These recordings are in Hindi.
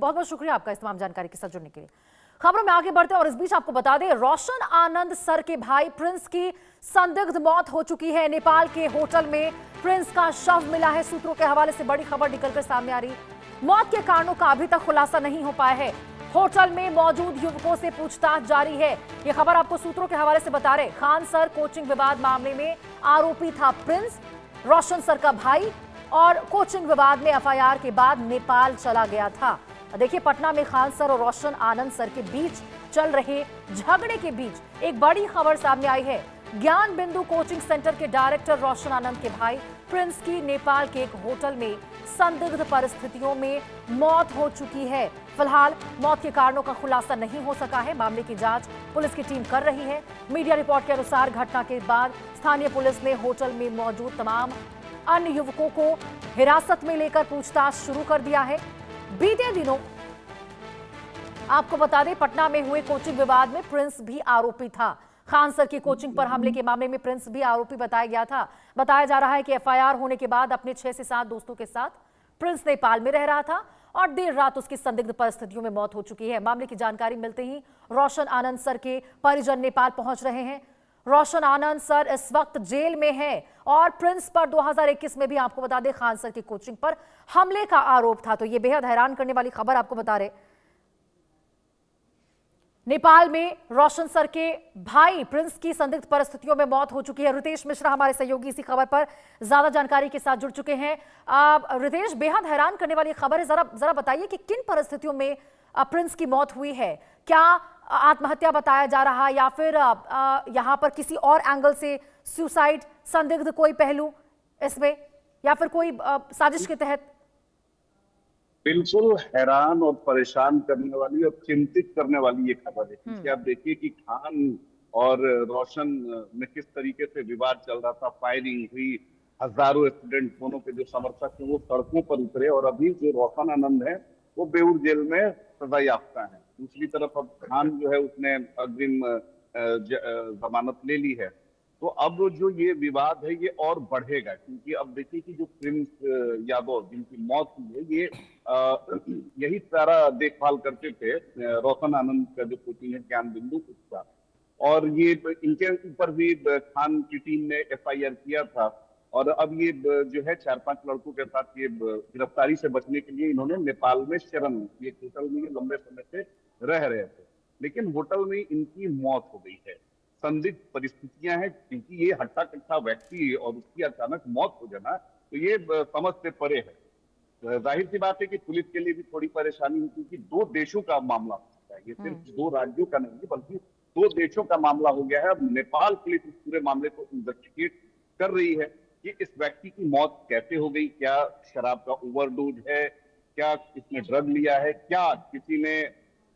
बहुत बहुत शुक्रिया आपका इस तमाम जानकारी के साथ जुड़ने के लिए। खबरों में आगे बढ़ते हैं और इस बीच आपको बता दें, रोशन आनंद सर के भाई प्रिंस की संदिग्ध मौत हो चुकी है। नेपाल के होटल में प्रिंस का शव मिला है। सूत्रों के हवाले से बड़ी खबर निकलकर सामने आ रही। मौत के कारणों का अभी तक खुलासा नहीं हो पाया है। होटल में मौजूद युवकों से पूछताछ जारी है। यह खबर आपको सूत्रों के हवाले से बता रहे। खान सर कोचिंग विवाद मामले में आरोपी था प्रिंस, रोशन सर का भाई, और कोचिंग विवाद में एफआईआर के बाद नेपाल चला गया था। देखिए, पटना में खान सर और रोशन आनंद सर के बीच चल रहे झगड़े के बीच एक बड़ी खबर सामने आई है। ज्ञान बिंदु कोचिंग सेंटर के डायरेक्टर रोशन आनंद के भाई प्रिंस की नेपाल के एक होटल में संदिग्ध परिस्थितियों में मौत हो चुकी है। फिलहाल मौत के कारणों का खुलासा नहीं हो सका है। मामले की जांच पुलिस की टीम कर रही है। मीडिया रिपोर्ट के अनुसार घटना के बाद स्थानीय पुलिस ने होटल में मौजूद तमाम अन्य युवकों को हिरासत में लेकर पूछताछ शुरू कर दिया है। बीते दिनों आपको बता दें, पटना में हुए कोचिंग विवाद में प्रिंस भी आरोपी था। खान सर की कोचिंग पर हमले के मामले में प्रिंस भी आरोपी बताया गया था। बताया जा रहा है कि एफआईआर होने के बाद अपने 6 से 7 दोस्तों के साथ प्रिंस नेपाल में रह रहा था और देर रात उसकी संदिग्ध परिस्थितियों में मौत हो चुकी है। मामले की जानकारी मिलते ही रोशन आनंद सर के परिजन नेपाल पहुंच रहे हैं। रोशन आनंद सर इस वक्त जेल में है और प्रिंस पर 2021 में भी आपको बता दें खान सर की कोचिंग पर हमले का आरोप था। तो यह बेहद हैरान करने वाली खबर आपको बता रहे। नेपाल में रोशन सर के भाई प्रिंस की संदिग्ध परिस्थितियों में मौत हो चुकी है। रितेश मिश्रा हमारे सहयोगी इसी खबर पर ज्यादा जानकारी के साथ जुड़ चुके हैं। रितेश, बेहद हैरान करने वाली खबर है। जरा बताइए कि किन परिस्थितियों में प्रिंस की मौत हुई है। क्या आत्महत्या बताया जा रहा है या फिर यहां पर किसी और एंगल से सुसाइड, संदिग्ध कोई पहलू इसमें, या फिर कोई साजिश के तहत? बिल्कुल हैरान और परेशान करने वाली और चिंतित करने वाली ये खबर है, क्योंकि आप देखिए कि खान और रोशन में किस तरीके से विवाद चल रहा था। फायरिंग हुई, हजारों स्टूडेंट दोनों के जो समर्थक थे वो सड़कों पर उतरे, और अभी जो रोशन आनंद है वो बेऊर जेल में सजा याफ्ता है। दूसरी तरफ अब खान जो है उसने अग्रिम जमानत ले ली है। तो अब जो ये विवाद है ये और बढ़ेगा, क्योंकि अब देखिए कि जो प्रिंस यादव जिनकी मौत हुई है ये यही सारा देखभाल करते थे रोशन आनंद का जो कोचिंग है ज्ञान बिंदु उसका, और ये इनके ऊपर भी खान की टीम ने एफआईआर किया था। और अब ये जो है 4-5 लड़कों के साथ ये गिरफ्तारी से बचने के लिए इन्होंने नेपाल में शरण ली। एक होटल में ये लंबे समय से रह रहे थे, लेकिन होटल में इनकी मौत हो गई है। संदिग्ध परिस्थितियां हैं, क्योंकि ये हट्टा कट्टा व्यक्ति और उसकी अचानक मौत हो जाना तो ये समझ से परे है। जाहिर सी बात है कि पुलिस के लिए भी थोड़ी परेशानी हुई, क्योंकि 2 देशों का मामला होता है। ये सिर्फ 2 राज्यों का नहीं बल्कि 2 देशों का मामला हो गया है। अब नेपाल पुलिस इस पूरे मामले को इन्वेस्टिगेट कर रही है कि इस व्यक्ति की मौत कैसे हो गई। क्या शराब का ओवरडोज है, क्या इसने ड्रग लिया है, क्या किसी ने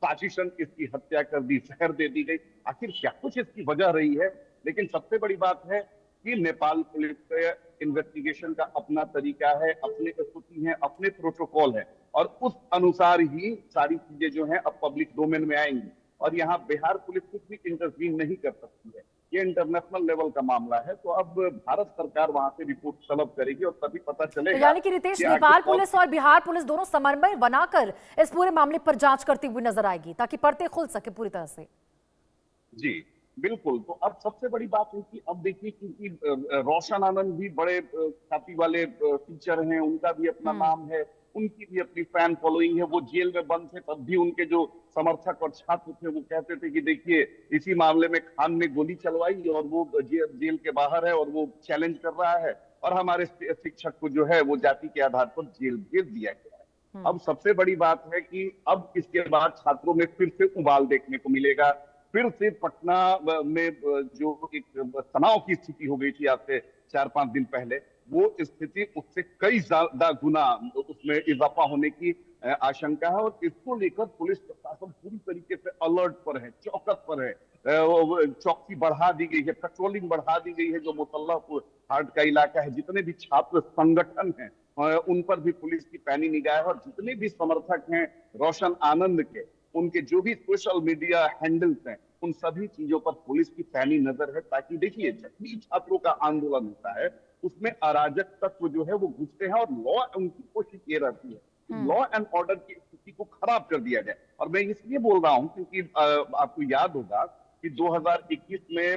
साजिशन इसकी हत्या कर दी, जहर दे दी गई, आखिर क्या कुछ इसकी वजह रही है। लेकिन सबसे बड़ी बात है कि नेपाल पुलिस के इन्वेस्टिगेशन का अपना तरीका है, अपने एसओपी है, अपने प्रोटोकॉल है, और उस अनुसार ही सारी चीजें जो हैं अब पब्लिक डोमेन में आएंगी। और यहाँ बिहार पुलिस कुछ भी इंटरवीन नहीं कर सकती है, ये इंटरनेशनल लेवल का मामला है। तो अब भारत सरकार वहां से रिपोर्ट तलब करेगी और तभी पता चलेगा। तो यानी कि रितेश, नेपाल पुलिस और बिहार पुलिस दोनों समन्वय बनाकर इस पूरे मामले पर जांच करती हुई नजर आएगी, ताकि पर्दे खुल सके पूरी तरह से। जी बिल्कुल। तो अब सबसे बड़ी बात है कि अब देखिए, क्योंकि रोशन आनंद भी बड़े ख्याति वाले टीचर हैं, उनका भी अपना नाम है, उनकी भी अपनी फैन फॉलोइंग है। वो जेल में बंद थे तब भी उनके जो समर्थक और छात्र थे वो कहते थे कि देखिए इसी मामले में खान ने गोली चलवाई और वो जेल के बाहर है और वो चैलेंज कर रहा है, और हमारे शिक्षक को जो है वो जाति के आधार पर जेल भेज दिया गया है। अब सबसे बड़ी बात है कि अब इसके बाद छात्रों में फिर से उबाल देखने को मिलेगा। फिर से पटना में जो एक तनाव की स्थिति हो गई थी आज से 4-5 दिन पहले, वो स्थिति उससे कई ज्यादा गुना उसमें इजाफा होने की आशंका है। और इसको लेकर पुलिस प्रशासन पूरी तरीके से अलर्ट पर है, चौकस पर है। चौकसी बढ़ा दी गई है, पेट्रोलिंग बढ़ा दी गई है। जो मुसल्लापुर हाट का इलाका है, जितने भी छात्र संगठन हैं उन पर भी पुलिस की पैनी निगाह है। और जितने भी समर्थक हैं रोशन आनंद के, उनके जो भी सोशल मीडिया हैंडल्स हैं, उन सभी चीजों पर पुलिस की पैनी नजर है। ताकि देखिए, जब भी छात्रों का आंदोलन होता है उसमें अराजक तत्व जो है वो घुसते हैं, और लॉ उनकी कोशिश ये रहती है लॉ एंड ऑर्डर की स्थिति को खराब कर दिया जाए। और मैं इसलिए बोल रहा हूं क्योंकि आपको याद होगा कि 2021 में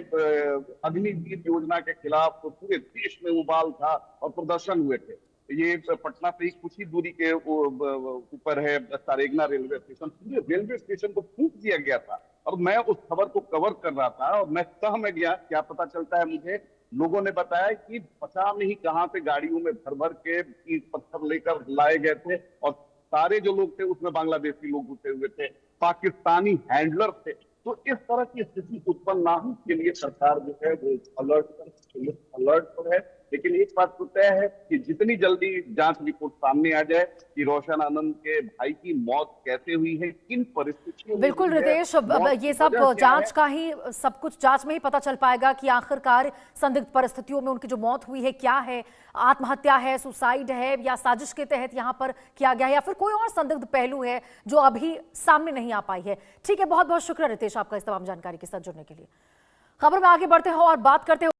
अग्निवीर योजना के खिलाफ पूरे देश में उबाल था और प्रदर्शन हुए थे। ये पटना से ही कुछ ही दूरी के ऊपर है सारेगना रेलवे स्टेशन। पूरे रेलवे स्टेशन को फूंक दिया गया था और मैं उस खबर को कवर कर रहा था और मैं सह में गया। क्या पता चलता है मुझे, लोगों ने बताया कि पता नहीं कहां से गाड़ियों में भर भर के ईंट पत्थर लेकर लाए गए थे और सारे जो लोग थे उसमें बांग्लादेशी लोग घुसे हुए थे, पाकिस्तानी हैंडलर थे। तो इस तरह की स्थिति उत्पन्न ना हो के लिए सरकार जो है वो अलर्ट पर है। लेकिन एक बात तो तय है कि जितनी जल्दी जांच रिपोर्ट सामने आ जाए कि रोशन आनंद के भाई की मौत कैसे हुई है, किन परिस्थितियों में बिल्कुल हुई है, रितेश, मौत ये की सब वजह क्या जांच का ही, सब कुछ जांच में ही पता चल पाएगा कि आखिरकार संदिग्ध परिस्थितियों में उनकी जो मौत हुई है क्या है, आत्महत्या है, सुसाइड है या साजिश के तहत यहाँ पर किया गया है या फिर कोई और संदिग्ध पहलू है जो अभी सामने नहीं आ पाई है। ठीक है, बहुत बहुत शुक्रिया रितेश आपका इस तमाम जानकारी के साथ जुड़ने के लिए। खबर में आगे बढ़ते हैं और बात करते हैं